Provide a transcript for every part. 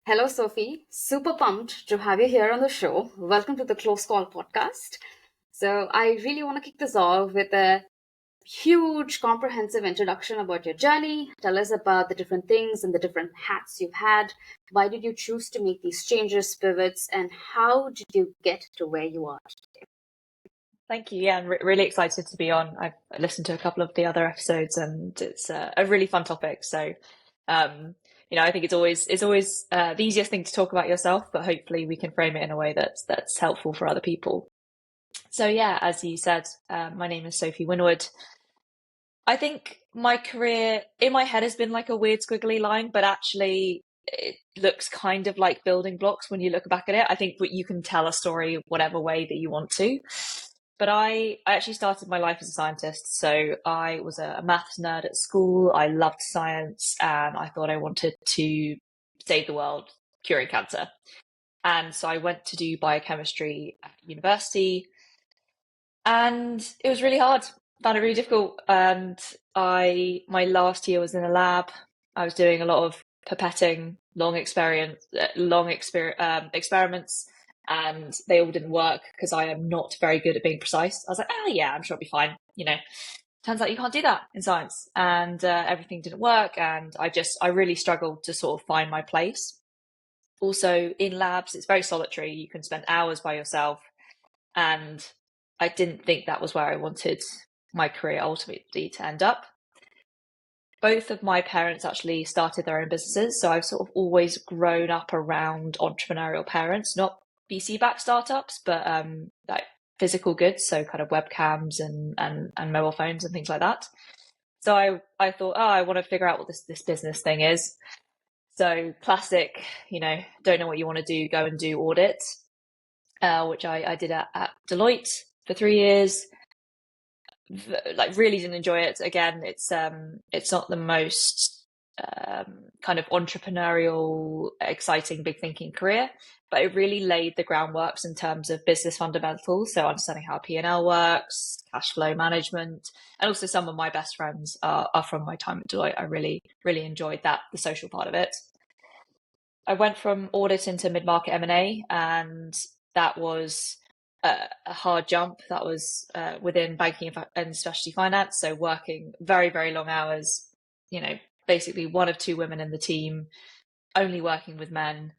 Hello, Sophie. Super pumped to have you here on the show. Welcome to the Close Call podcast. So, I really want to kick this off with a huge, comprehensive introduction about your journey. Tell us about the different things and the different hats you've had. Why did you choose to make these changes, pivots, and how did you get to where you are today? Thank you. Yeah, I'm really excited to be on. I've listened to a couple of the other episodes, and it's a really fun topic. So, I think it's always the easiest thing to talk about yourself, but hopefully we can frame it in a way that's helpful for other people. So yeah, as you said, my name is Sophie Winwood. I think my career in my head has been like a weird squiggly line, but actually it looks kind of like building blocks when you look back at it. I think you can tell a story whatever way that you want to. But I actually started my life as a scientist. So I was a maths nerd at school. I loved science and I thought I wanted to save the world, curing cancer. And so I went to do biochemistry at university. And it was really hard. Found it really difficult. And my last year was in a lab. I was doing a lot of pipetting, long experiments, and they all didn't work because I am not very good at being precise. I was like, oh yeah, I'm sure it'll be fine. Turns out you can't do that in science, and everything didn't work. And I really struggled to sort of find my place. Also in labs, it's very solitary. You can spend hours by yourself, and I didn't think that was where I wanted my career ultimately to end up. Both of my parents actually started their own businesses. So I've sort of always grown up around entrepreneurial parents, not VC-backed startups, but like physical goods. So kind of webcams and mobile phones and things like that. So I thought, I want to figure out what this business thing is. So classic, don't know what you want to do, go and do audit, which I did at Deloitte for 3 years. Like really didn't enjoy it. Again, it's not the most kind of entrepreneurial, exciting, big thinking career, but it really laid the groundworks in terms of business fundamentals. So understanding how P&L works, cash flow management, and also some of my best friends are from my time at Deloitte. I really, really enjoyed that, the social part of it. I went from audit into mid-market M&A, and that was a hard jump. That was within banking and specialty finance. So working very, very long hours, basically one of two women in the team, only working with men.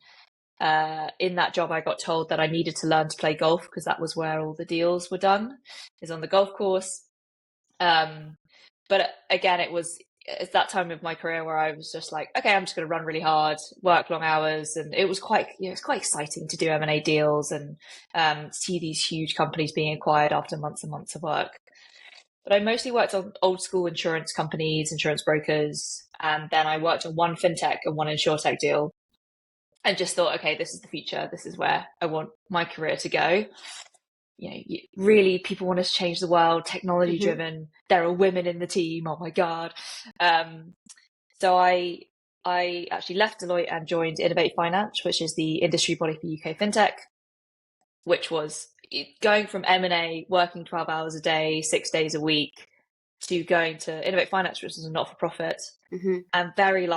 In that job, I got told that I needed to learn to play golf because that was where all the deals were done, is on the golf course. But again, it's that time of my career where I was just like, okay, I'm just going to run really hard, work long hours. And it was quite exciting to do M&A deals and see these huge companies being acquired after months and months of work. But I mostly worked on old school insurance companies, insurance brokers. And then I worked on one fintech and one insurtech deal and just thought, okay, this is the future. This is where I want my career to go. Really, people want us to change the world, technology driven. There are women in the team. Oh my God. So I actually left Deloitte and joined Innovate Finance, which is the industry body for UK fintech, which was going from M&A, working 12 hours a day, 6 days a week, to going to Innovate Finance, which is a not-for-profit, and very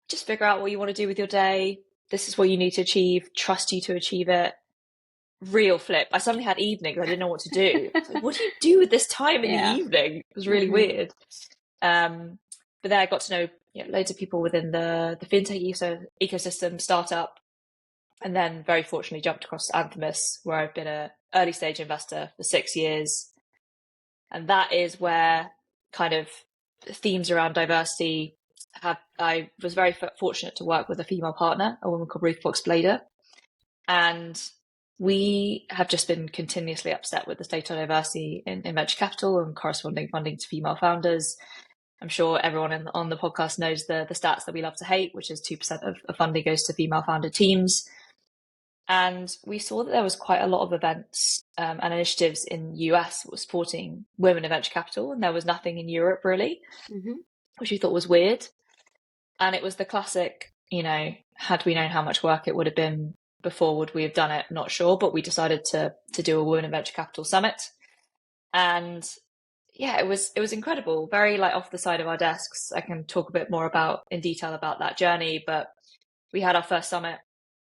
just figure out what you want to do with your day. This is what you need to achieve. Trust you to achieve it. Real flip. I suddenly had evenings. I didn't know what to do. Like, what do you do with this time in the evening? It was really weird. But there I got to know loads of people within the fintech ecosystem, startup, and then very fortunately jumped across to Optimise, where I've been an early stage investor for 6 years. And that is where kind of themes around diversity I was very fortunate to work with a female partner, a woman called Ruth Fox-Blader. And we have just been continuously upset with the state of diversity in venture capital and corresponding funding to female founders. I'm sure everyone on the podcast knows the stats that we love to hate, which is 2% of funding goes to female founded teams. And we saw that there was quite a lot of events and initiatives in the US that were supporting women in venture capital, and there was nothing in Europe really, which we thought was weird. And it was the classic, had we known how much work it would have been before, would we have done it? Not sure, but we decided to do a Women in Venture Capital Summit. And yeah, it was incredible. Very like off the side of our desks. I can talk a bit more in detail about that journey, but we had our first summit.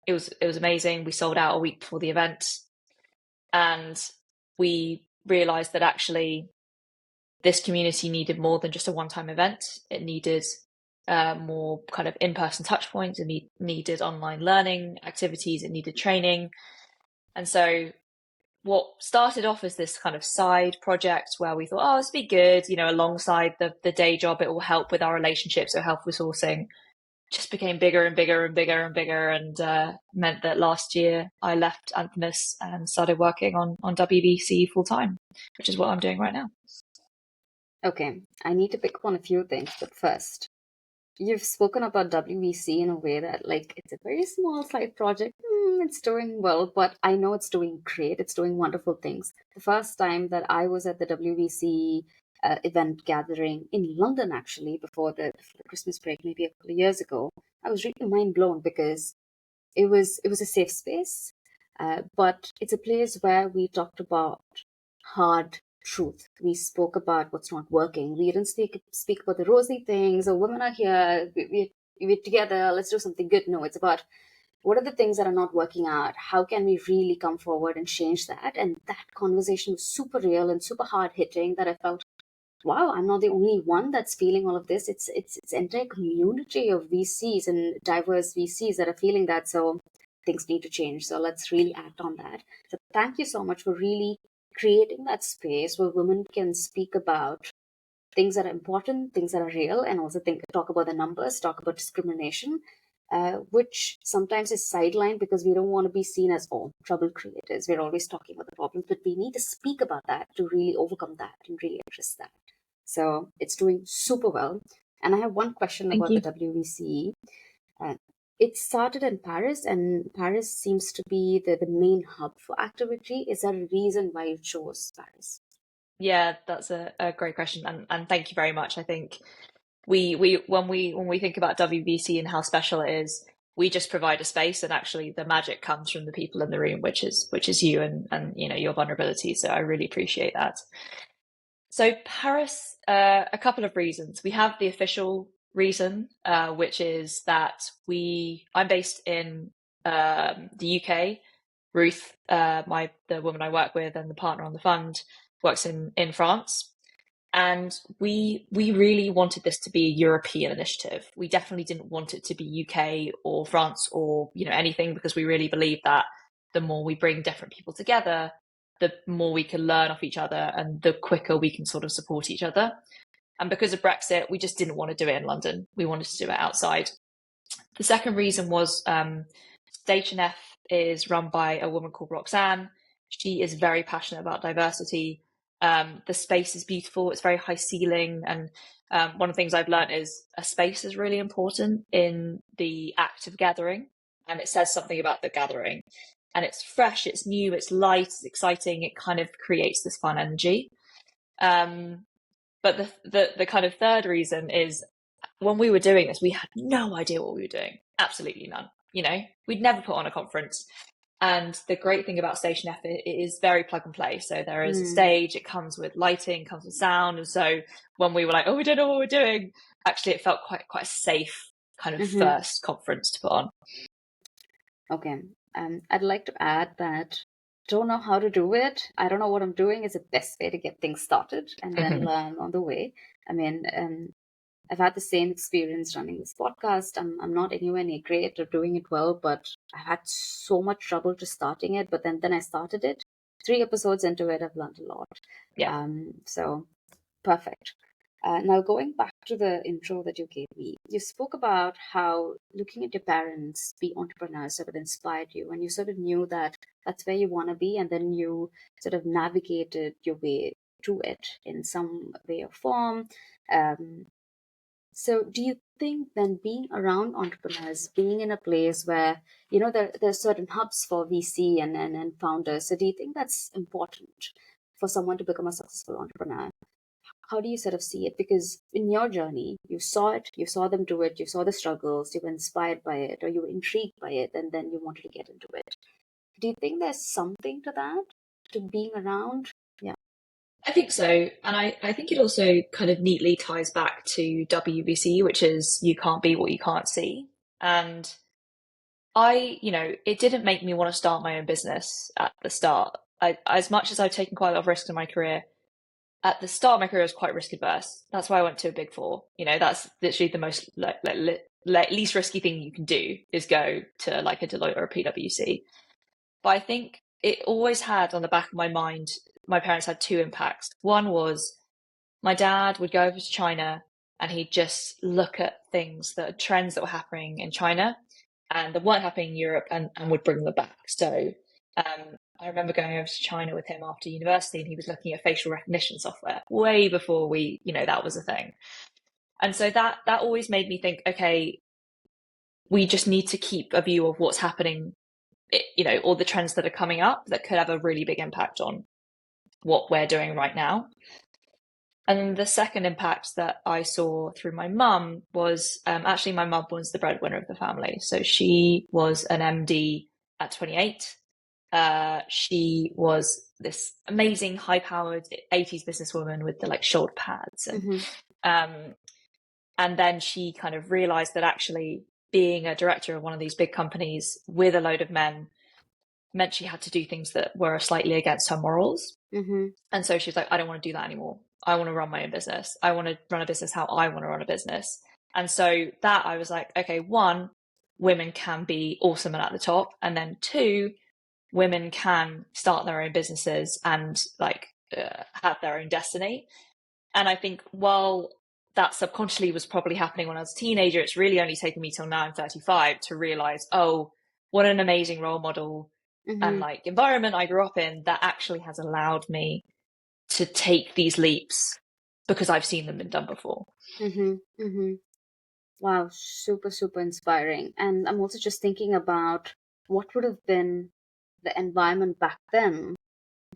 It was amazing. We sold out a week before the event, and we realized that actually this community needed more than just a one-time event. It needed more kind of in-person touch points. It needed online learning activities. It needed training. And so what started off as this kind of side project where we thought, oh, this would be good, you know, alongside the day job, it will help with our relationships, it'll help with sourcing, just became bigger and bigger and bigger and bigger, and meant that last year I left Optimise and started working on WVC full time, which is what I'm doing right now. Okay, I need to pick up on a few things, but first, you've spoken about WVC in a way that, like, it's a very small side project. It's doing well, but I know it's doing great. It's doing wonderful things. The first time that I was at the WVC event gathering in London, actually, before the Christmas break, maybe a couple of years ago, I was really mind blown because it was a safe space, but it's a place where we talked about hard truth. We spoke about what's not working. We didn't speak about the rosy things. Oh, women are here. We're together. Let's do something good. No, it's about what are the things that are not working out. How can we really come forward and change that? And that conversation was super real and super hard hitting. That I felt, wow, I'm not the only one that's feeling all of this. It's entire community of VCs and diverse VCs that are feeling that. So things need to change. So let's really act on that. So thank you so much for really creating that space where women can speak about things that are important, things that are real, and also talk about the numbers, talk about discrimination, which sometimes is sidelined because we don't want to be seen as, oh, trouble creators. We're always talking about the problems, but we need to speak about that to really overcome that and really address that. So it's doing super well. And I have one question Thank about the you. WVC. Uh, it started in Paris, and Paris seems to be the main hub for activity. Is there a reason why you chose Paris? Yeah, that's a great question, and thank you very much. I think we when we think about WBC and how special it is, we just provide a space, and actually the magic comes from the people in the room, which is you and you know, your vulnerability. So I really appreciate that. So Paris, a couple of reasons. We have the official reason, which is that I'm based in the UK. Ruth, the woman I work with and the partner on the fund, works in France. And we really wanted this to be a European initiative. We definitely didn't want it to be UK or France or, you know, anything, because we really believe that the more we bring different people together, the more we can learn off each other and the quicker we can sort of support each other. And because of Brexit, we just didn't want to do it in London. We wanted to do it outside. The second reason was Station F is run by a woman called Roxanne. She is very passionate about diversity. The space is beautiful. It's very high ceiling. And one of the things I've learned is a space is really important in the act of gathering. And it says something about the gathering. And it's fresh, it's new, it's light, it's exciting. It kind of creates this fun energy. But the kind of third reason is, when we were doing this, we had no idea what we were doing. Absolutely none. You know, we'd never put on a conference. And the great thing about Station F, it is very plug and play. So there is a stage, it comes with lighting, comes with sound. And so when we were like, oh, we don't know what we're doing, actually it felt quite a safe kind of first conference to put on. Okay. I'd like to add that don't know how to do it. I don't know what I'm doing is the best way to get things started and then learn on the way. I mean, I've had the same experience running this podcast. I'm not anywhere near great or doing it well, but I had so much trouble just starting it. But then I started it. 3 episodes into it, I've learned a lot. Yeah. So perfect. Now, going back to the intro that you gave me, you spoke about how looking at your parents be entrepreneurs sort of inspired you, and you sort of knew that that's where you want to be, and then you sort of navigated your way to it in some way or form. So do you think then being around entrepreneurs, being in a place where, you know, there's certain hubs for VC and founders, so do you think that's important for someone to become a successful entrepreneur? How do you sort of see it? Because in your journey, you saw it, you saw them do it, you saw the struggles, you were inspired by it, or you were intrigued by it, and then you wanted to get into it. Do you think there's something to that, to being around? Yeah. I think so. And I think it also kind of neatly ties back to WBC, which is you can't be what you can't see. And it didn't make me want to start my own business at the start. As much as I've taken quite a lot of risks in my career, at the start of my career, I was quite risk adverse. That's why I went to a big four. That's literally the most least risky thing you can do is go to like a Deloitte or a PwC. But I think it always had on the back of my mind, my parents had two impacts. One was my dad would go over to China and he'd just look at trends that were happening in China and that weren't happening in Europe and would bring them back. So I remember going over to China with him after university and he was looking at facial recognition software way before that was a thing. And so that always made me think, okay, we just need to keep a view of what's happening, all the trends that are coming up that could have a really big impact on what we're doing right now. And the second impact that I saw through my mum was actually my mum was the breadwinner of the family. So she was an MD at 28. She was this amazing, high-powered 80s businesswoman with the shoulder pads. And then she kind of realized that actually being a director of one of these big companies with a load of men meant she had to do things that were slightly against her morals. And so she was like, I don't want to do that anymore. I want to run my own business. I want to run a business how I want to run a business. And so that I was like, okay, one, women can be awesome and at the top. And then two, women can start their own businesses and have their own destiny. And I think while that subconsciously was probably happening when I was a teenager, it's really only taken me till now I'm 35 to realize, oh, what an amazing role model and environment I grew up in that actually has allowed me to take these leaps because I've seen them been done before. Wow, super, super inspiring. And I'm also just thinking about what would have been the environment back then.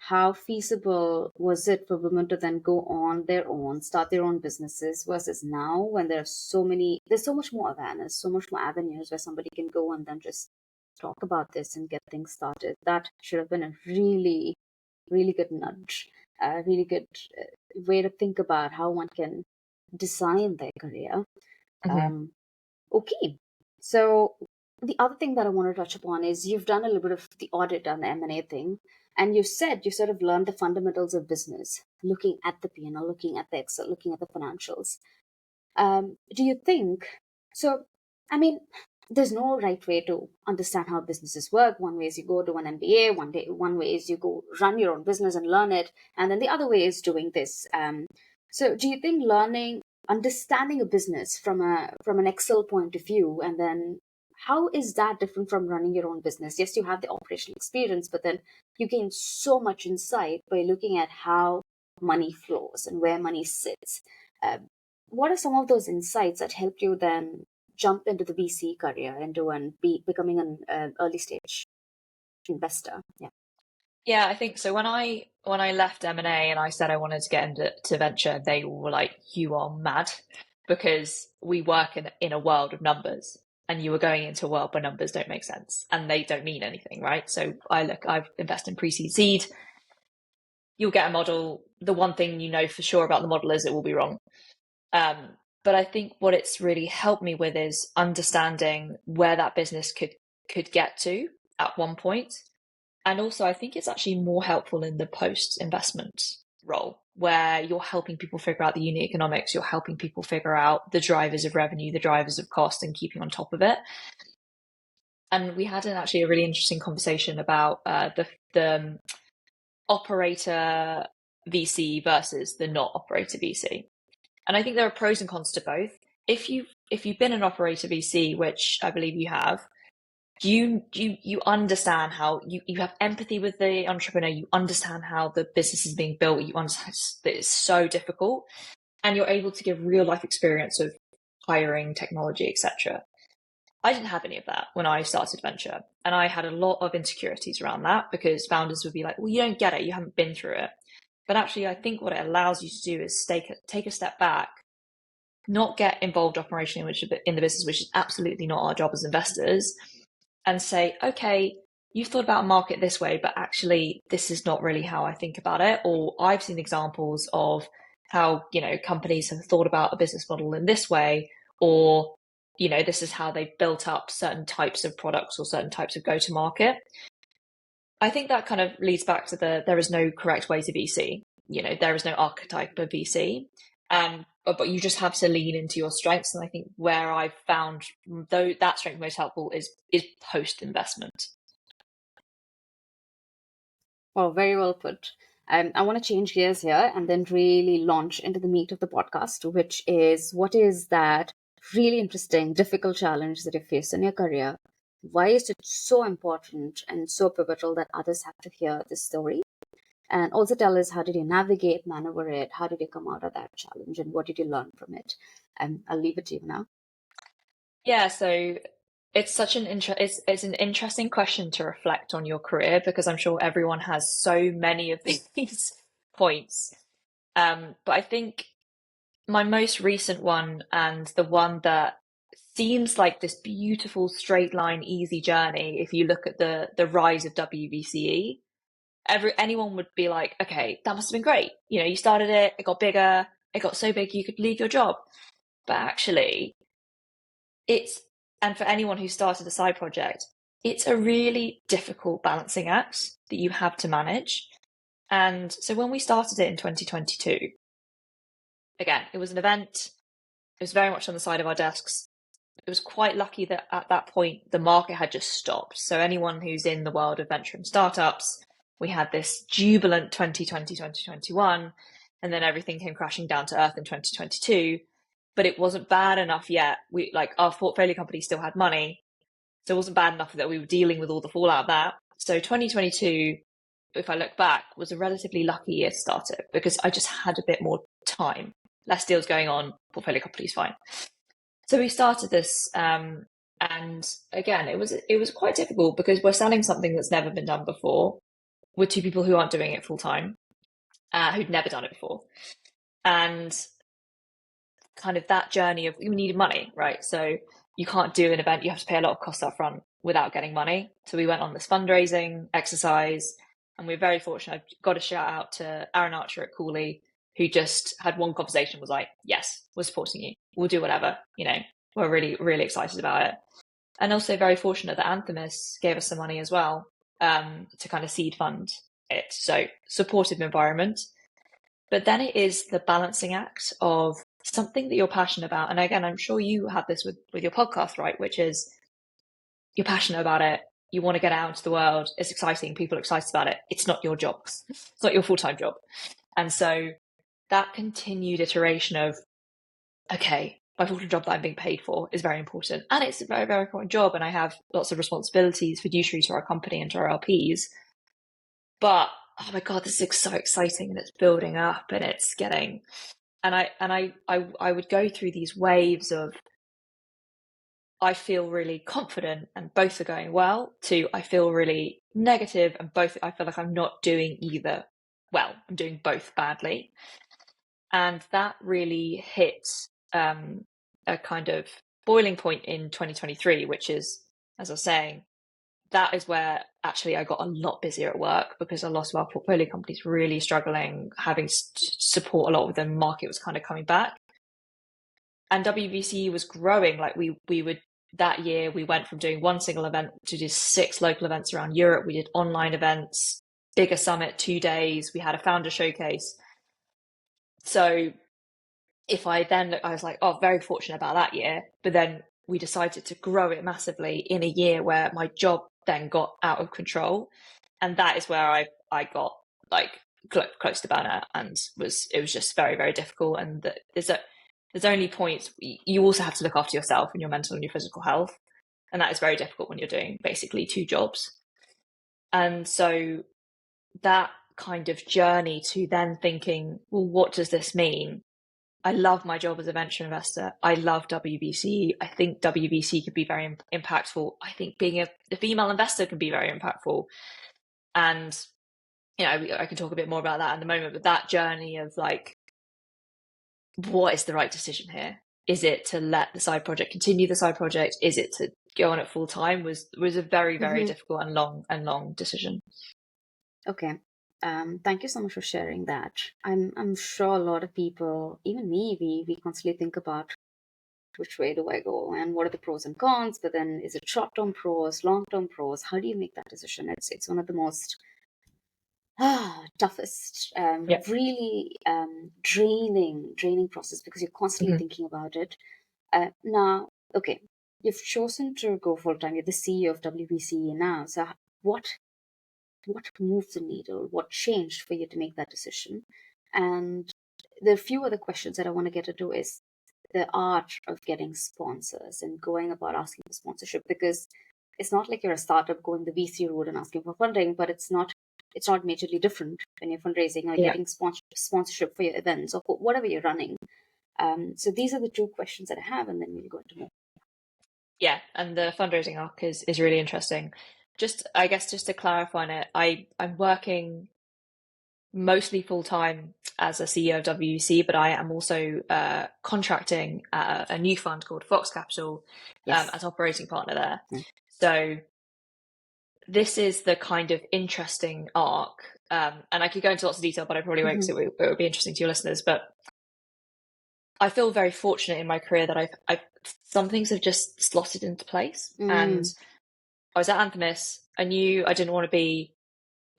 How feasible was it for women to then go on their own, start their own businesses versus now when there's so much more awareness, so much more avenues where somebody can go and then just talk about this and get things started. That should have been a really, really good nudge, a really good way to think about how one can design their career. Okay, so the other thing that I want to touch upon is you've done a little bit of the audit on the M&A thing, and you said you sort of learned the fundamentals of business, looking at the P&L, looking at the Excel, looking at the financials. Do you think so? I mean, there's no right way to understand how businesses work. One way is you go to an MBA, one way is you go run your own business and learn it, and then the other way is doing this. So do you think understanding a business from an Excel point of view, and then how is that different from running your own business? Yes, you have the operational experience, but then you gain so much insight by looking at how money flows and where money sits. What are some of those insights that helped you then jump into the VC career and becoming an early stage investor? Yeah, I think so. When I left M&A and I said I wanted to get into venture, they were like, "You are mad," because we work in a world of numbers, and you were going into a world where numbers don't make sense and they don't mean anything, right? So I've invested in pre-seed seed. You'll get a model. The one thing you know for sure about the model is it will be wrong. But I think what it's really helped me with is understanding where that business could get to at one point. And also, I think it's actually more helpful in the post-investment role, where you're helping people figure out the unit economics, you're helping people figure out the drivers of revenue, the drivers of cost, and keeping on top of it. And we had actually a really interesting conversation about the operator VC versus the not operator VC. And I think there are pros and cons to both. If you've been an operator VC, which I believe you have, you understand how you have empathy with the entrepreneur, you understand how the business is being built, you understand that it's so difficult, and you're able to give real life experience of hiring, technology, etc. I didn't have any of that when I started venture, and I had a lot of insecurities around that because founders would be like, well, you don't get it, you haven't been through it. But actually, I think what it allows you to do is take a step back, not get involved operationally in the business, which is absolutely not our job as investors, and say, okay, you've thought about a market this way, but actually this is not really how I think about it. Or I've seen examples of how, companies have thought about a business model in this way, or, this is how they've built up certain types of products or certain types of go-to-market. I think that kind of leads back to there is no correct way to VC. There is no archetype of VC. But you just have to lean into your strengths. And I think where I've found though that strength most helpful is post-investment. Well, very well put. I want to change gears here and then really launch into the meat of the podcast, which is what is that really interesting, difficult challenge that you face in your career? Why is it so important and so pivotal that others have to hear this story? And also tell us, how did you navigate, maneuver it? How did you come out of that challenge and what did you learn from it? I'll leave it to you now. Yeah, so it's such it's an interesting question to reflect on your career, because I'm sure everyone has so many of these points. But I think my most recent one, and the one that seems like this beautiful straight line, easy journey, if you look at the rise of WBCE, anyone would be like, okay, that must have been great. You started it, it got bigger, it got so big you could leave your job. But actually, and for anyone who started a side project, it's a really difficult balancing act that you have to manage. And so when we started it in 2022, again, it was an event. It was very much on the side of our desks. It was quite lucky that at that point, the market had just stopped. So anyone who's in the world of venture and startups, we had this jubilant 2020, 2021, and then everything came crashing down to earth in 2022. But it wasn't bad enough yet. Our portfolio company still had money. So it wasn't bad enough that we were dealing with all the fallout of that. So 2022, if I look back, was a relatively lucky year to start it, because I just had a bit more time, less deals going on, portfolio company's fine. So we started this, and again, it was quite difficult because we're selling something that's never been done before with two people who aren't doing it full time, who'd never done it before. And kind of that journey of, we needed money, right? So you can't do an event, you have to pay a lot of costs up front without getting money. So we went on this fundraising exercise, and we're very fortunate. I've got to shout out to Aaron Archer at Cooley, who just had one conversation, was like, yes, we're supporting you. We'll do whatever, we're really, really excited about it. And also very fortunate that Optimise gave us some money as well, to kind of seed fund it. So supportive environment. But then it is the balancing act of something that you're passionate about. And again, I'm sure you have this with your podcast, right? Which is, you're passionate about it. You want to get out into the world. It's exciting. People are excited about it. It's not your job. It's not your full-time job. And so that continued iteration of, okay, my full-time job that I'm being paid for is very important. And it's a very, very important job. And I have lots of responsibilities, fiduciary to our company and to our LPs. But, oh my God, this is so exciting, and it's building up, and it's getting, and I would go through these waves of, I feel really confident and both are going well, to I feel really negative and both, I feel like I'm not doing either well, I'm doing both badly. And that really hit a kind of boiling point in 2023, which is, as I was saying, that is where actually I got a lot busier at work, because a lot of our portfolio companies were really struggling, having support a lot of them. Market was kind of coming back, and WBC was growing. Like we would, that year we went from doing one single event to do 6 local events around Europe. We did online events, bigger summit, 2 days. We had a founder showcase. So I was like, oh, very fortunate about that year. But then we decided to grow it massively in a year where my job then got out of control. And that is where I got like close to burnout, and it was just very, very difficult. And there's only points, you also have to look after yourself and your mental and your physical health. And that is very difficult when you're doing basically 2 jobs. And so that kind of journey to then thinking, well, what does this mean? I love my job as a venture investor. I love WBC. I think WBC could be very impactful. I think being a female investor can be very impactful. And, I can talk a bit more about that in a moment, but that journey of like, what is the right decision here? Is it to let the side project continue the side project? Is it to go on it full time was a very, very Mm-hmm. difficult and long decision. Okay. Thank you so much for sharing that. I'm sure a lot of people, even me, we constantly think about which way do I go and what are the pros and cons, but then is it short-term pros, long-term pros? How do you make that decision? It's one of the most toughest, Yeah. really draining process because you're constantly Mm-hmm. thinking about it. Now, okay, you've chosen to go full time. You're the CEO of WBCE now. So what moved the needle? What changed for you to make that decision? And there are a few other questions that I want to get into is the art of getting sponsors and going about asking for sponsorship, because it's not like you're a startup going the VC route and asking for funding, but it's not majorly different when you're fundraising or Yeah. getting sponsorship for your events or for whatever you're running. So these are the two questions that I have, and then we'll go into more. Yeah, and the fundraising arc is really interesting. I guess just to clarify on it, I'm working mostly full time as a CEO of WBC, but I am also contracting a new fund called Foxe Capital Yes. as operating partner there. Mm. So this is the kind of interesting arc, and I could go into lots of detail, but I probably won't because it would be interesting to your listeners. But I feel very fortunate in my career that I've some things have just slotted into place. And I was at Anthemis. I knew I didn't want to be.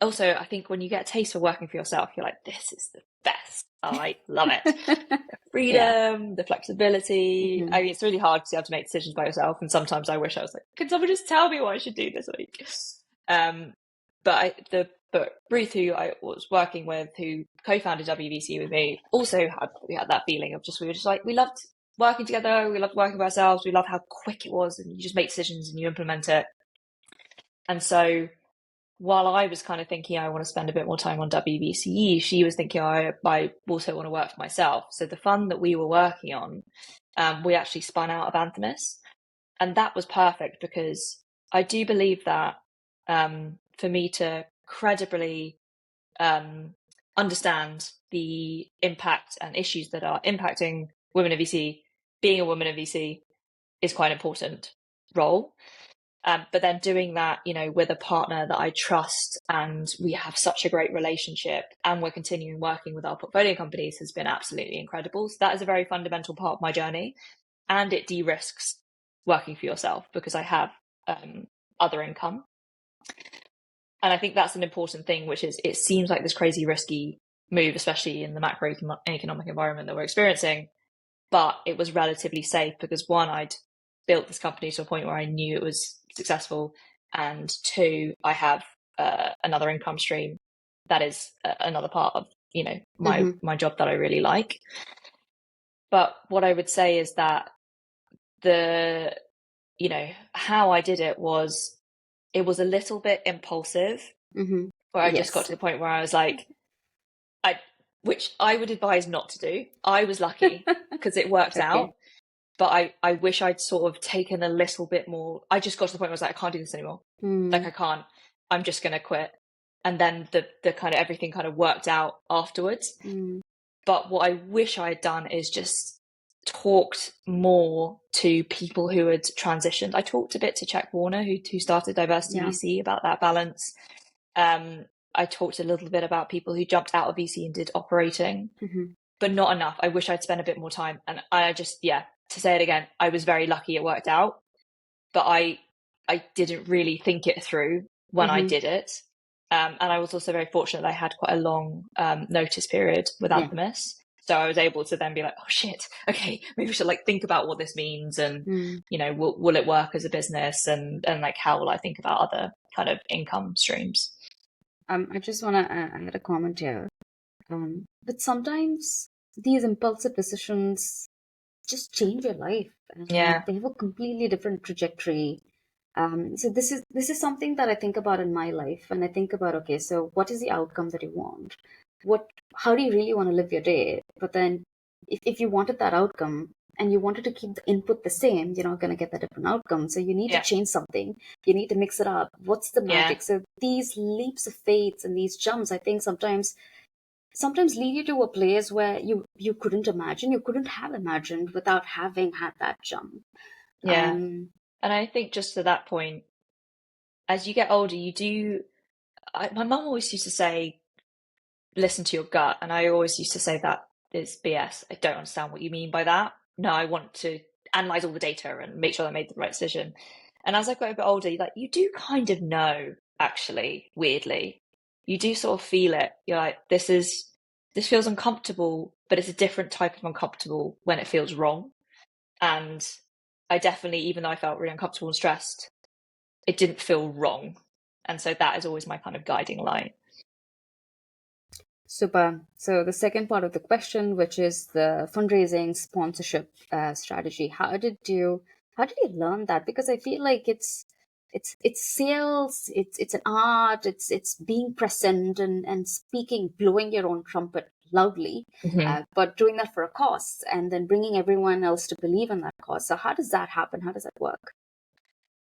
Also, I think when you get a taste for working for yourself, you're like, this is the best. I love it. The Yeah. freedom, the flexibility. I mean, it's really hard because you have to make decisions by yourself. And sometimes I wish I was like, can someone just tell me what I should do this week? But Ruth, who I was working with, who co-founded WVC with me, also had that feeling of we were just like, we loved working together, we loved working by ourselves, we loved how quick it was, and you just make decisions and you implement it. And so while I was kind of thinking I want to spend a bit more time on WVCE, she was thinking I also want to work for myself. So the fund that we were working on, we actually spun out of Anthemis, and that was perfect because I do believe that for me to credibly understand the impact and issues that are impacting women in VC, being a woman in VC is quite an important role. But then doing that, with a partner that I trust and we have such a great relationship and we're continuing working with our portfolio companies has been absolutely incredible. So that is a very fundamental part of my journey, and it de-risks working for yourself because I have other income. And I think that's an important thing, which is it seems like this crazy risky move, especially in the macroeconomic environment that we're experiencing. But it was relatively safe because one, I'd built this company to a point where I knew it was successful. And two, I have another income stream that is another part of, my job that I really like. But what I would say is that how I did it was a little bit impulsive, where I just got to the point where I was like, which I would advise not to do. I was lucky because it worked out, but I wish I'd sort of taken a little bit more. I just got to the point where I was like, I can't do this anymore. Like I can't, I'm just going to quit. And then the kind of everything kind of worked out afterwards. But what I wish I had done is just talked more to people who had transitioned. I talked a bit to Czech Warner, who started Diversity VC, about that balance. I talked a little bit about people who jumped out of VC and did operating, but not enough. I wish I'd spent a bit more time. And I just, to say it again, I was very lucky it worked out, but I didn't really think it through when I did it. And I was also very fortunate that I had quite a long notice period with Optimise. So I was able to then be like, oh shit, okay, maybe we should think about what this means and, will it work as a business and how will I think about other kind of income streams? I just want to add a comment here. But sometimes these impulsive decisions just change your life. They have a completely different trajectory. So this is something that I think about in my life, and I think about, okay, so what is the outcome that you want? How do you really want to live your day? But then if you wanted that outcome and you wanted to keep the input the same, you're not going to get that different outcome. So you need to change something. You need to mix it up. What's the magic? So these leaps of faith and these jumps, I think sometimes lead you to a place where you couldn't have imagined without having had that jump. And I think just to that point, as you get older, my mum always used to say, listen to your gut. And I always used to say that is BS. I don't understand what you mean by that. No, I want to analyze all the data and make sure I made the right decision. And as I got a bit older, like, you do kind of know, actually, weirdly. You do sort of feel it. You're like, this feels uncomfortable, but it's a different type of uncomfortable when it feels wrong. And I definitely, even though I felt really uncomfortable and stressed, it didn't feel wrong. And so that is always my kind of guiding light. Super. So the second part of the question, which is the fundraising sponsorship strategy, how did you learn that? Because I feel like it's sales, it's an art, it's being present and speaking, blowing your own trumpet loudly, Mm-hmm. but doing that for a cause and then bringing everyone else to believe in that cause. So how does that happen? How does that work?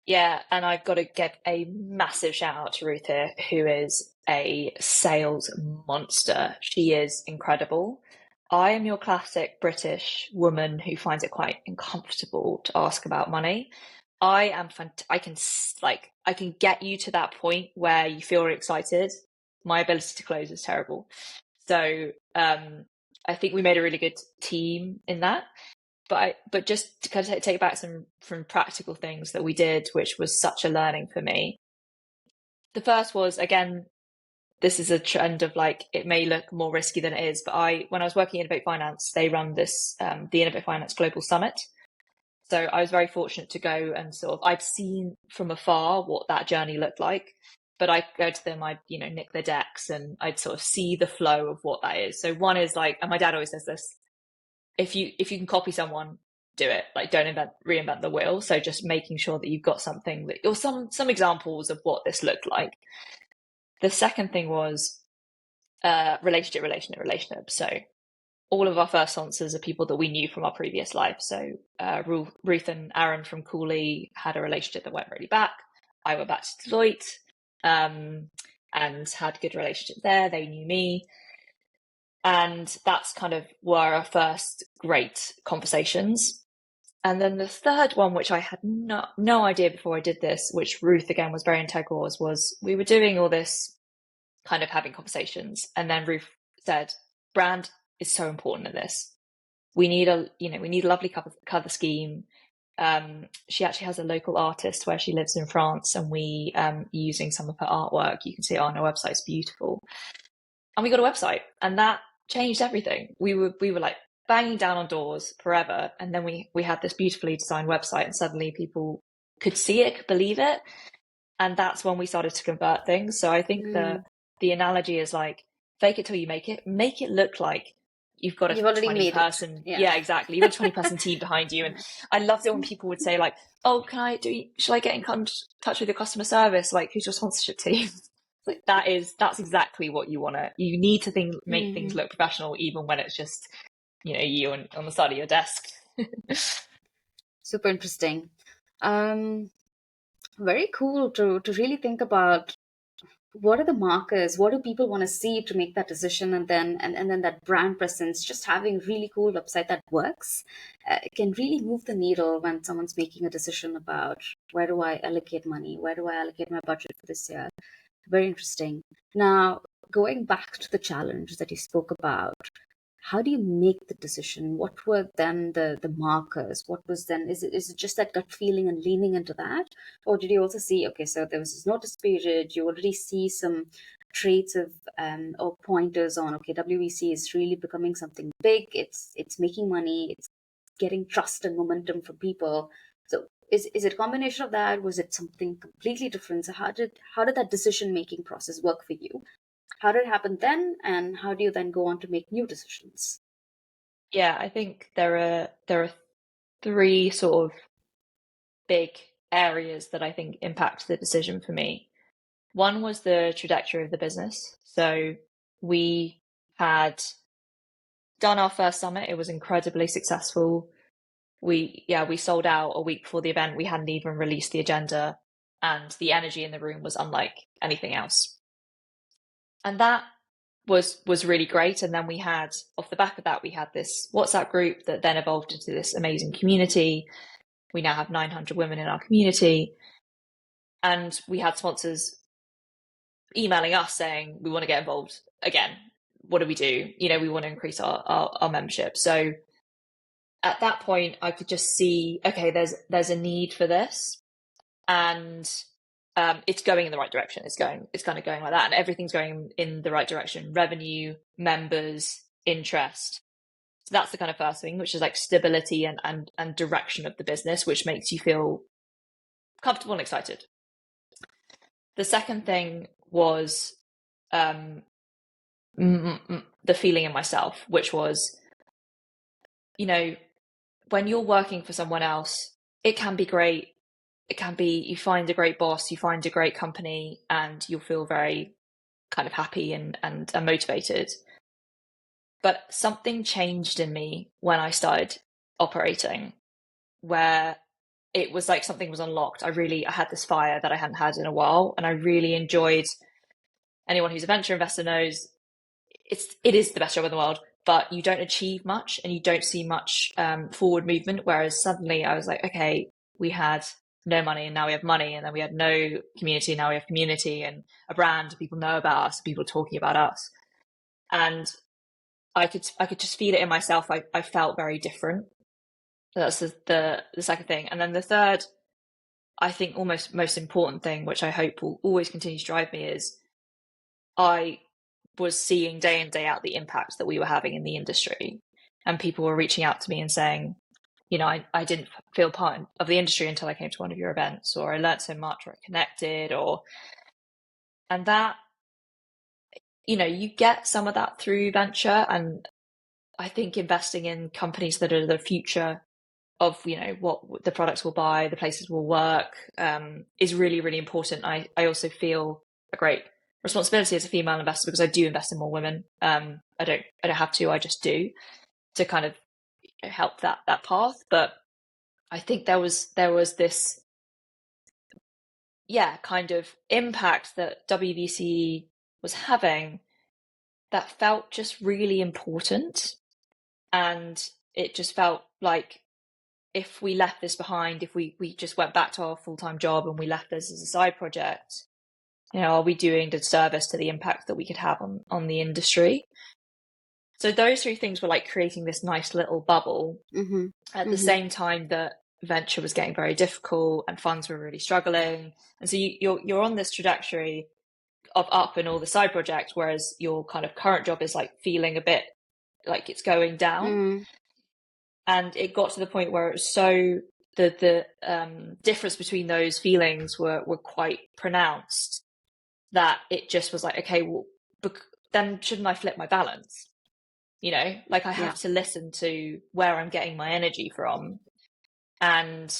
Yeah, and I've got to give a massive shout out to Ruth here, who is a sales monster. She is incredible. I am your classic British woman who finds it quite uncomfortable to ask about money. I can get you to that point where you feel really excited. My ability to close is terrible. So I think we made a really good team in that. But just to kind of take back some from practical things that we did, which was such a learning for me. The first was, again, this is a trend of like, it may look more risky than it is, but when I was working at Innovate Finance, they run this, the Innovate Finance Global Summit. So I was very fortunate to go and sort of, I'd seen from afar what that journey looked like, but I'd go to them, I'd, nick their decks and I'd sort of see the flow of what that is. So one is like, and my dad always says this, if you can copy someone, do it. Like, don't reinvent the wheel. So just making sure that you've got something that, or some examples of what this looked like. The second thing was relationship. So all of our first sponsors are people that we knew from our previous life. So Ruth and Aaron from Cooley had a relationship that went really back. I went back to Deloitte and had a good relationship there. They knew me. And that's kind of were our first great conversations. And then the third one, which I had no idea before I did this, which Ruth again was very integral, was we were doing all this kind of having conversations. And then Ruth said, brand is so important in this. We need a lovely cover scheme. She actually has a local artist where she lives in France, and we using some of her artwork. You can see it on her website. It's beautiful. And we got a website, and that changed everything. We were like banging down on doors forever, and then we had this beautifully designed website, and suddenly people could see it, could believe it, and that's when we started to convert things. So I think the analogy is like, fake it till you make it look like you've got a You've already 20 made person it. Yeah. Exactly, you've got a 20 person team behind you. And I loved it when people would say like, oh, should I get in touch with your customer service, like who's your sponsorship team? Like, that's exactly what you need to make things look professional, even when it's just you on the side of your desk. Super interesting. Very cool to really think about what are the markers, what do people want to see to make that decision, and then that brand presence, just having really cool website that works can really move the needle when someone's making a decision about where do I allocate money, where do I allocate my budget for this year. Very interesting. Now, going back to the challenge that you spoke about, how do you make the decision? What were then the markers? What was then, is it just that gut feeling and leaning into that? Or did you also see, okay, so there was this notice period, you already see some traits of or pointers on, okay, WEC is really becoming something big, it's making money, it's getting trust and momentum for people. So is it a combination of that? Was it something completely different? So how did that decision making process work for you? How did it happen then, and how do you then go on to make new decisions? Yeah, I think there are three sort of big areas that I think impact the decision for me. One was the trajectory of the business. So we had done our first summit. It was incredibly successful. We sold out a week before the event. We hadn't even released the agenda, and the energy in the room was unlike anything else. And that was really great. And then we had, off the back of that, we had this WhatsApp group that then evolved into this amazing community. We now have 900 women in our community. And we had sponsors emailing us saying, we want to get involved again. What do we do? We want to increase our membership. So at that point, I could just see, okay, there's a need for this. And it's going in the right direction. It's kind of going like that, and everything's going in the right direction. Revenue, members, interest. So that's the kind of first thing, which is like stability and direction of the business, which makes you feel comfortable and excited. The second thing was the feeling in myself, which was, when you're working for someone else, it can be great. It can be, you find a great boss, you find a great company, and you'll feel very kind of happy and motivated. But something changed in me when I started operating, where it was like something was unlocked. I had this fire that I hadn't had in a while, and I really enjoyed. Anyone who's a venture investor knows it is the best job in the world, but you don't achieve much and you don't see much forward movement. Whereas suddenly I was like, okay, we had no money and now we have money, and then we had no community, now we have community and a brand. People know about us, people talking about us, and I could just feel it in myself. I felt very different. That's the second thing. And then the third, I think almost most important thing, which I hope will always continue to drive me, is I was seeing day in, day out the impact that we were having in the industry, and people were reaching out to me and saying, I didn't feel part of the industry until I came to one of your events, or I learned so much, or I connected, and that, you get some of that through venture. And I think investing in companies that are the future of, what the products will buy, the places will work, is really, really important. I also feel a great responsibility as a female investor, because I do invest in more women. I don't have to, I just do, to kind of help that path. But I think there was this kind of impact that WVC was having that felt just really important. And it just felt like, if we left this behind, if we just went back to our full-time job and we left this as a side project, are we doing disservice to the impact that we could have on the industry? So those three things were like creating this nice little bubble. At the same time that venture was getting very difficult and funds were really struggling. And so you're on this trajectory of up in all the side projects, whereas your kind of current job is like feeling a bit like it's going down. And it got to the point where it was so the difference between those feelings were quite pronounced, that it just was like, okay, well, then shouldn't I flip my balance? Like I have to listen to where I'm getting my energy from. And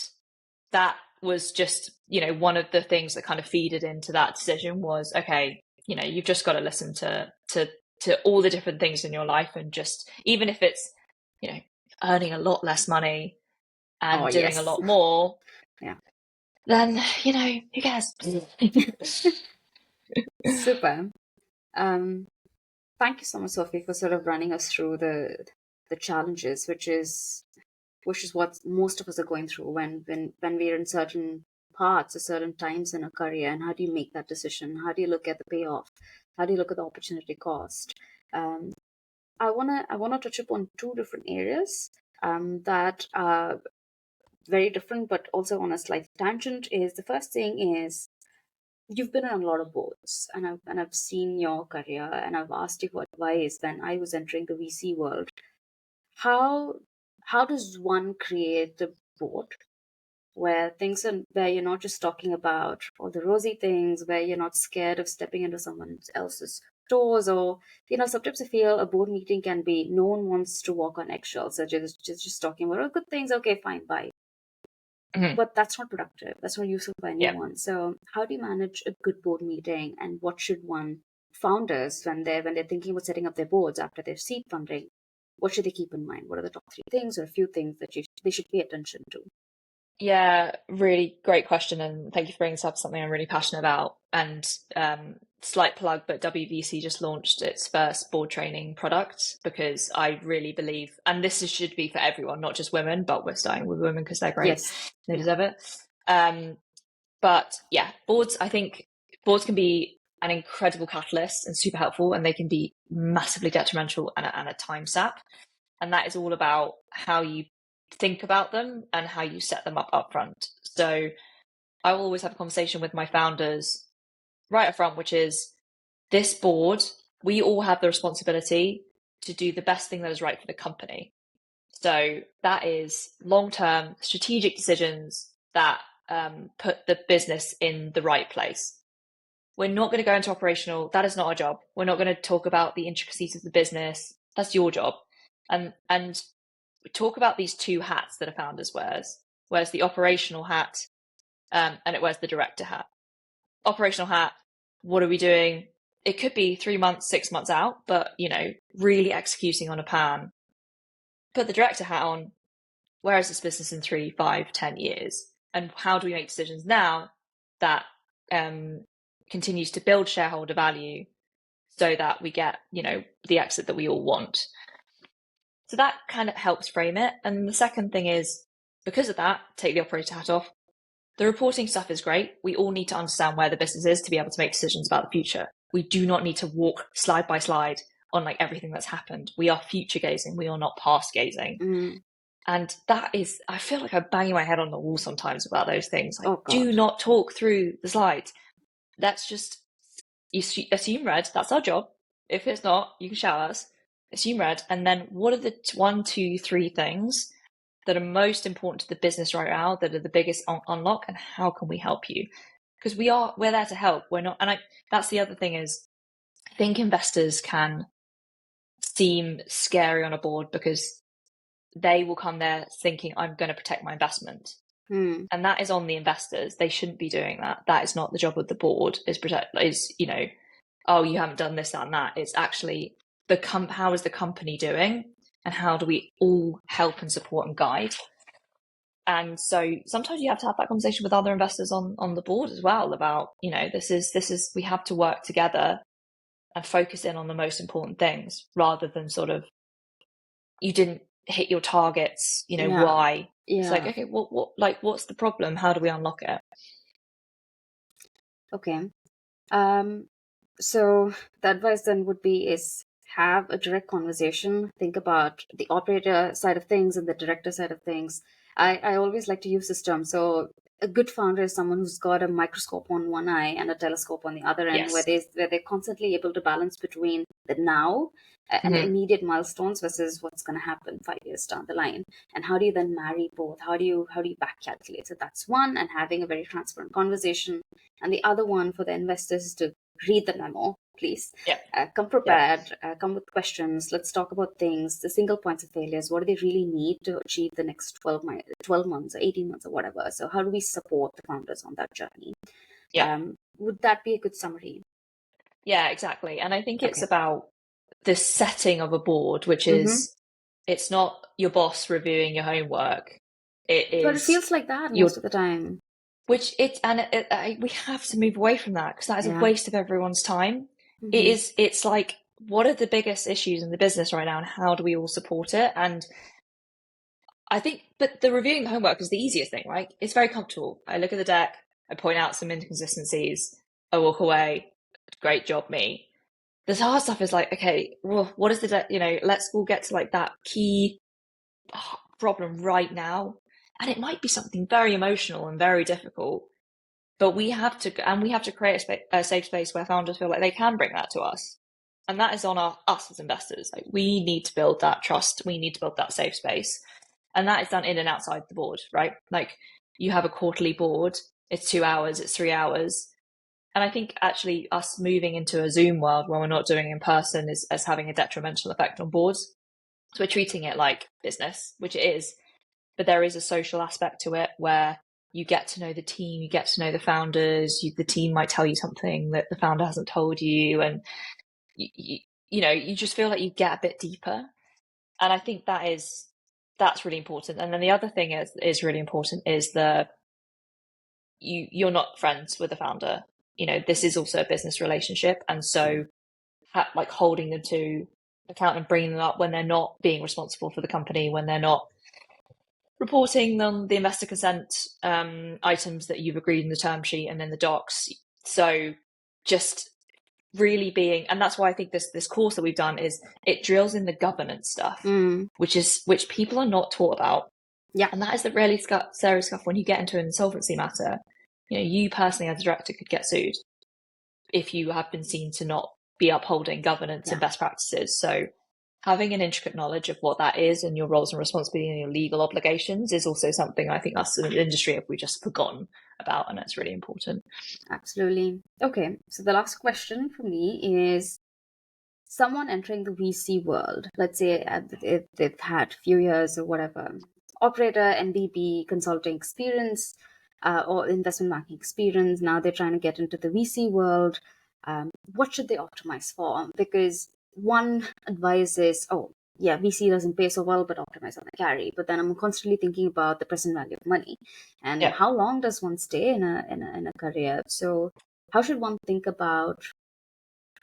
that was just, one of the things that kind of feeded into that decision was, okay, you've just got to listen to all the different things in your life, and just, even if it's, earning a lot less money and doing a lot more, then, who cares? Super. Thank you so much, Sophie, for sort of running us through the challenges, which is what most of us are going through when we're in certain parts or certain times in a career. And how do you make that decision? How do you look at the payoff? How do you look at the opportunity cost? I wanna touch upon two different areas that are very different, but also on a slight tangent. Is the first thing is, you've been on a lot of boards, and I've seen your career, and I've asked you for advice when I was entering the VC world. How does one create a board where you're not just talking about all the rosy things, where you're not scared of stepping into someone else's toes, or sometimes I feel a board meeting can be, no one wants to walk on eggshells, so just talking about, oh, good things, okay, fine, bye. But that's not productive. That's not useful for anyone. So how do you manage a good board meeting, and what should founders, when they're thinking about setting up their boards after their seed funding, what should they keep in mind? What are the top three things, or a few things that they should pay attention to? Yeah, really great question. And thank you for bringing this up, something I'm really passionate about. And slight plug, but WVC just launched its first board training product, because I really believe, and should be for everyone, not just women, but we're starting with women because they're great. Yes. They deserve it. But yeah, I think boards can be an incredible catalyst and super helpful, and they can be massively detrimental and a time sap. And that is all about how you think about them and how you set them up front. So I will always have a conversation with my founders right up front, which is, this board, we all have the responsibility to do the best thing that is right for the company. So that is long-term strategic decisions that put the business in the right place. We're not going to go into operational. That is not our job. We're not going to talk about the intricacies of the business. That's your job. And we talk about these two hats that a founder's wears the operational hat, and it wears the director hat. Operational hat, what are we doing? It could be 3 months, 6 months out, but really executing on a plan. Put the director hat on. Where is this business in 3, 5, 10 years? And how do we make decisions now that continues to build shareholder value so that we get, the exit that we all want? So that kind of helps frame it. And the second thing is, because of that, take the operator hat off. The reporting stuff is great. We all need to understand where the business is to be able to make decisions about the future. We do not need to walk slide by slide on everything that's happened. We are future gazing. We are not past gazing. Mm. And that is, I feel like I'm banging my head on the wall sometimes about those things. Do not talk through the slides. That's just, you assume red. That's our job. If it's not, you can shout at us. Assume red. And then what are the 1, 2, 3 things that are most important to the business right now, that are the biggest unlock, and how can we help you? Because we're there to help. We're not, and that's the other thing is, I think investors can seem scary on a board because they will come there thinking, I'm going to protect my investment. And that is on the investors. They shouldn't be doing that. That is not the job of the board, oh, you haven't done this, that, and that. It's actually how is the company doing, and how do we all help and support and guide? And so sometimes you have to have that conversation with other investors on the board as well about, this is we have to work together and focus in on the most important things, rather than sort of, you didn't hit your targets, why? Yeah. It's like, okay, what's the problem? How do we unlock it? Okay. So the advice then would be is have a direct conversation. Think about the operator side of things and the director side of things. I always like to use this term. So a good founder is someone who's got a microscope on one eye and a telescope on the other end, Yes. where they're constantly able to balance between the now and the immediate milestones versus what's going to happen 5 years down the line. And how do you then marry both? How do you back calculate? So that's one, and having a very transparent conversation. And the other one for the investors is to read the memo, please. Come prepared, come with questions. Let's talk about things, the single points of failures. What do they really need to achieve the next 12 months or 18 months or whatever? So how do we support the founders on that journey? Would that be a good summary? Yeah, exactly. And I think it's about the setting of a board, which is, it's not your boss reviewing your homework. It is. But it feels like that most of the time. Which we have to move away from that, because that is a waste of everyone's time. It's like, what are the biggest issues in the business right now, and how do we all support it? And I think, but the reviewing the homework is the easiest thing, right? It's very comfortable. I look at the deck, I point out some inconsistencies, I walk away. Great job, me. The hard stuff is like, okay, well, what is the deck? Let's all get to that key problem right now. And it might be something very emotional and very difficult, but we have to create a safe space where founders feel like they can bring that to us. And that is on us as investors. We need to build that trust. We need to build that safe space. And that is done in and outside the board, right? You have a quarterly board, it's 2 hours, it's 3 hours. And I think actually us moving into a Zoom world where we're not doing it in person is having a detrimental effect on boards. So we're treating it like business, which it is. But there is a social aspect to it where you get to know the team, you get to know the founders, the team might tell you something that the founder hasn't told you. And, you just feel like you get a bit deeper. And I think that's really important. And then the other thing is really important is you're not friends with the founder. this is also a business relationship. And so like holding them to account and bringing them up when they're not being responsible for the company, when they're not reporting on the investor consent items that you've agreed in the term sheet and in the docs. So just really being, and that's why I think this course that we've done is it drills in the governance stuff, which people are not taught about. Yeah. And that is the really serious stuff when you get into an insolvency matter. You personally as a director could get sued if you have been seen to not be upholding governance and best practices. So having an intricate knowledge of what that is and your roles and responsibilities and your legal obligations is also something I think us in the industry have we just forgotten about, and it's really important. Absolutely. Okay, so the last question for me is someone entering the VC world. Let's say if they've had a few years or whatever, operator, NBB, consulting experience, or investment banking experience. Now they're trying to get into the VC world. What should they optimize for? Because one advice is, VC doesn't pay so well, but optimize on the carry. But then I'm constantly thinking about the present value of money and how long does one stay in a career. So how should one think about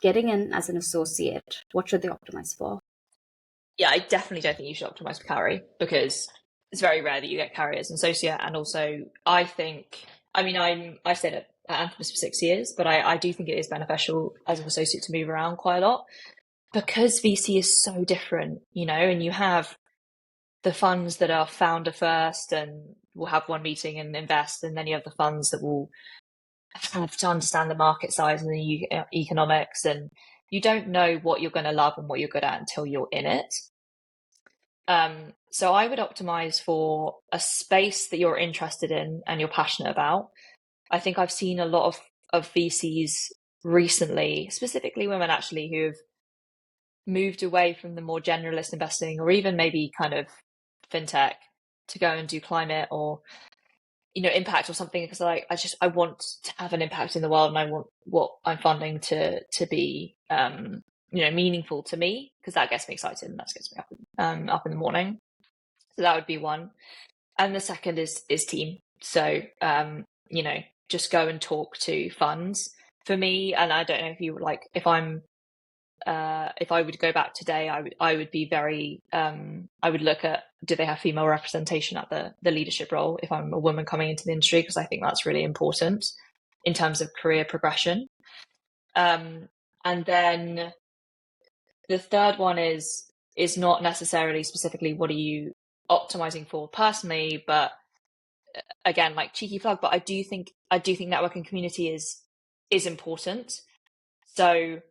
getting in as an associate? What should they optimize for? Yeah, I definitely don't think you should optimize for carry, because it's very rare that you get carry as an associate. And also, I stayed at Optimise for 6 years, but I do think it is beneficial as an associate to move around quite a lot, because VC is so different, and you have the funds that are founder first and will have one meeting and invest, and then you have the funds that will have to understand the market size and the economics, and you don't know what you're going to love and what you're good at until you're in it. So I would optimize for a space that you're interested in and you're passionate about. I think I've seen a lot of VCs recently, specifically women actually, who have moved away from the more generalist investing or even maybe kind of fintech to go and do climate or impact or something, because I want to have an impact in the world, and I want what I'm funding to be meaningful to me, because that gets me excited and that gets me up in the morning. So that would be one. And the second is team. So just go and talk to funds. For me, and I don't know if you like, if I would go back today, I would be very, I would look at, do they have female representation at the leadership role if I'm a woman coming into the industry, because I think that's really important in terms of career progression. And then the third one is not necessarily specifically what are you optimizing for personally, but again, like cheeky plug, but I do think networking community is important. So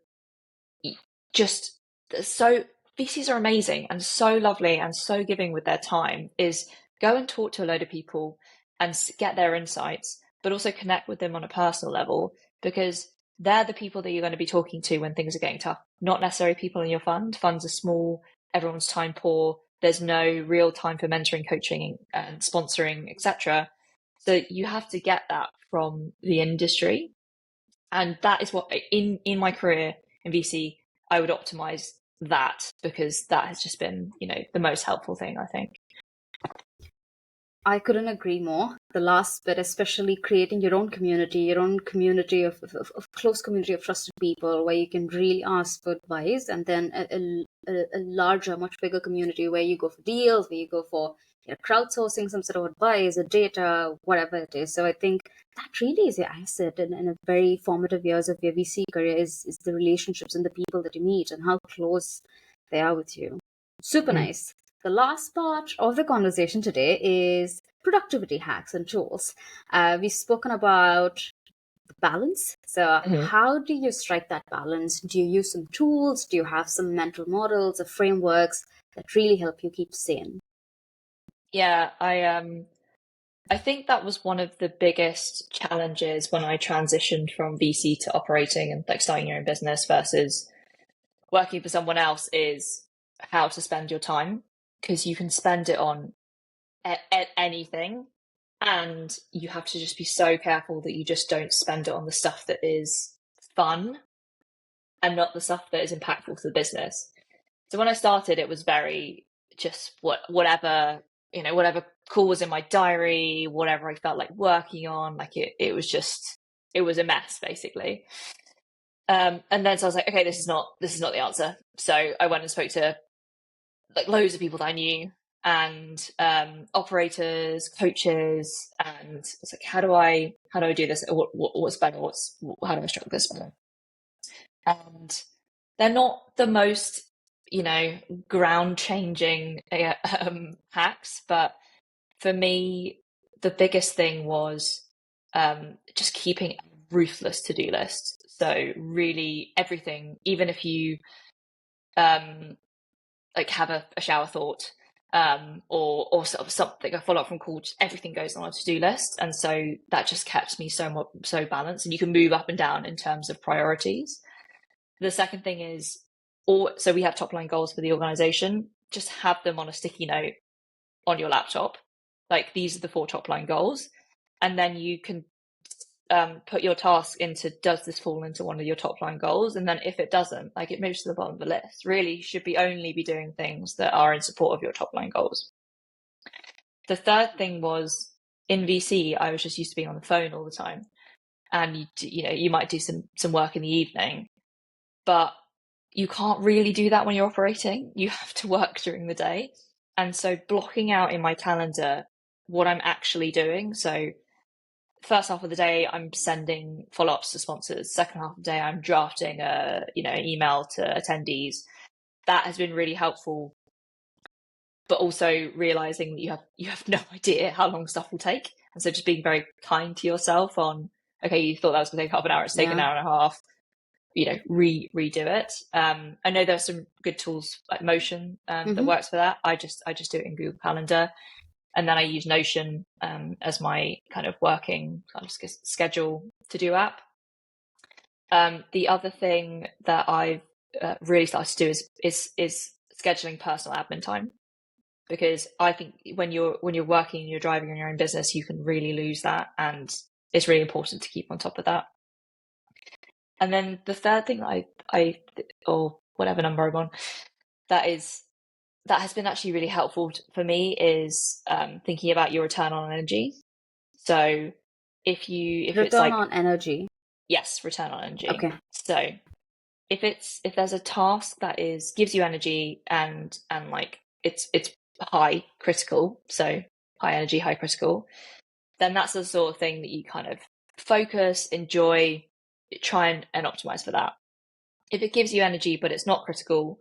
VCs are amazing and so lovely and so giving with their time. Is go and talk to a load of people and get their insights, but also connect with them on a personal level, because they're the people that you're going to be talking to when things are getting tough, not necessarily people in your fund. Funds are small, everyone's time poor, there's no real time for mentoring, coaching and sponsoring, etc. So you have to get that from the industry. And that is what in my career in VC, I would optimize that, because that has just been, the most helpful thing, I think. I couldn't agree more. The last bit, especially creating your own community of close community of trusted people where you can really ask for advice, and then a larger, much bigger community where you go for deals, where you go for crowdsourcing some sort of advice or data, whatever it is. So I think that really is your asset in a very formative years of your VC career is the relationships and the people that you meet and how close they are with you. Super nice. The last part of the conversation today is productivity hacks and tools. We've spoken about the balance. So how do you strike that balance? Do you use some tools? Do you have some mental models or frameworks that really help you keep sane? Yeah, I think that was one of the biggest challenges when I transitioned from VC to operating and like starting your own business versus working for someone else, is how to spend your time, because you can spend it on anything, and you have to just be so careful that you just don't spend it on the stuff that is fun and not the stuff that is impactful to the business. So when I started, it was very just whatever call was in my diary, whatever I felt like working on, like it was just it was a mess basically. And then so I was like, okay, this is not the answer. So I went and spoke to like loads of people that I knew, and operators, coaches, and I was like, how do I do this? What's better? How do I structure this better? And they're not the most, ground changing hacks, but for me, the biggest thing was just keeping a ruthless to-do list. So really everything, even if you like have a shower thought or sort of something, a follow-up from call, just everything goes on a to-do list. And so that just kept me so balanced, and you can move up and down in terms of priorities. The second thing is, so we have top line goals for the organization, just have them on a sticky note on your laptop. Like, these are the 4 top line goals. And then you can put your task into, does this fall into one of your top line goals? And then if it doesn't, like, it moves to the bottom of the list. Really, you should only be doing things that are in support of your top line goals. The third thing was, in VC, I was just used to being on the phone all the time. And you might do some work in the evening, but you can't really do that when you're operating. You have to work during the day. And so blocking out in my calendar what I'm actually doing. So first half of the day, I'm sending follow-ups to sponsors. Second half of the day, I'm drafting an email to attendees. That has been really helpful. But also realizing that you have no idea how long stuff will take. And so just being very kind to yourself on, okay, you thought that was going to take half an hour, it's taken an hour and a half. Redo it. I know there's some good tools like Motion that works for that. I just do it in Google Calendar, and then I use Notion as my kind of working kind of schedule to do app. The other thing that I've really started to do is scheduling personal admin time, because I think when you're working and you're driving in your own business, you can really lose that, and it's really important to keep on top of that. And then the third thing that I or whatever number I'm on, that has been actually really helpful for me is thinking about your return on energy. So if it's like return on energy. Yes, return on energy. Okay. So if there's a task that gives you energy and like it's high critical, so high energy, high critical, then that's the sort of thing that you kind of focus, enjoy, try and optimize for that. If it gives you energy but it's not critical,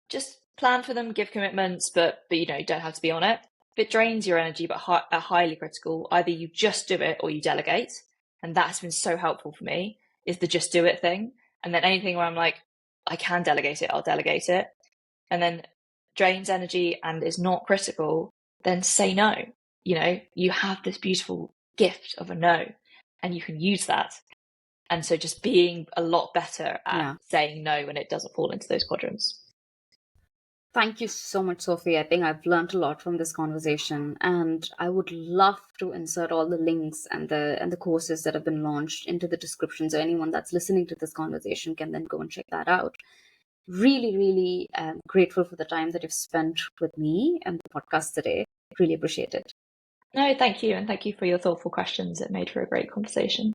just plan for them, give commitments, but don't have to be on it. If it drains your energy but are highly critical, either you just do it or you delegate. And that has been so helpful for me, is the just do it thing. And then anything where I'm like, I can delegate it, I'll delegate it. And then drains energy and is not critical, then say no. You have this beautiful gift of a no, and you can use that. And so just being a lot better at saying no when it doesn't fall into those quadrants. Thank you so much, Sophie. I think I've learned a lot from this conversation, and I would love to insert all the links and the courses that have been launched into the description, so anyone that's listening to this conversation can then go and check that out. Really, really grateful for the time that you've spent with me and the podcast today. Really appreciate it. No, thank you. And thank you for your thoughtful questions. It made for a great conversation.